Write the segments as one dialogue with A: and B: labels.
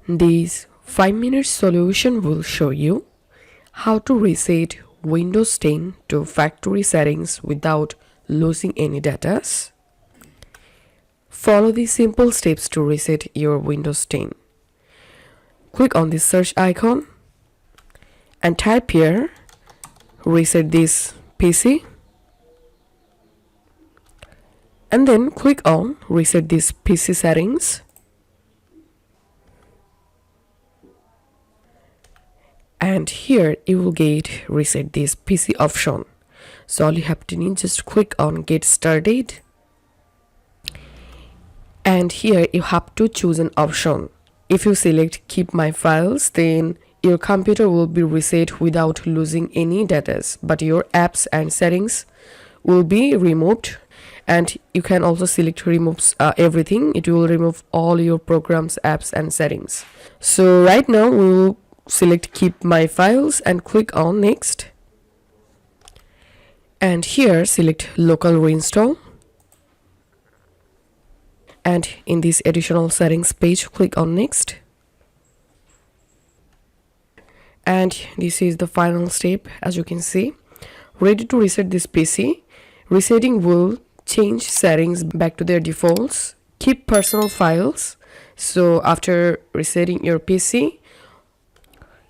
A: This 5-minute solution will show you how to reset Windows 10 to factory settings without losing any data. Follow these simple steps to reset your Windows 10. Click on the search icon and type here reset this PC, and then click on reset this PC settings. And here you will get reset this PC option. So all you have to need, just click on get started, and here you have to choose an option. If you select keep my files, then your computer will be reset without losing any data, but your apps and settings will be removed. And you can also select removes everything. It will remove all your programs, apps and settings. So right now we will select keep my files and click on next, and here select local reinstall, and in this additional settings page click on next. And this is the final step. As you can see, ready to reset this PC. Resetting will change settings back to their defaults. Keep personal files. So after resetting your PC,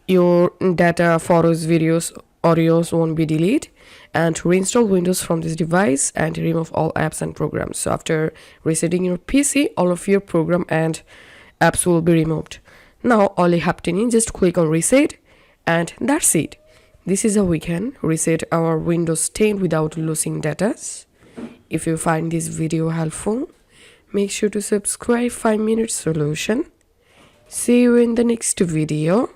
A: your data, photos, videos, audios won't be deleted. And reinstall Windows from this device and remove all apps and programs. So after resetting your PC, all of your program and apps will be removed. Now all you have to need, just click on reset, and that's it. This is how we can reset our Windows 10 without losing data. If you find this video helpful, make sure to subscribe 5-minute solution. See you in the next video.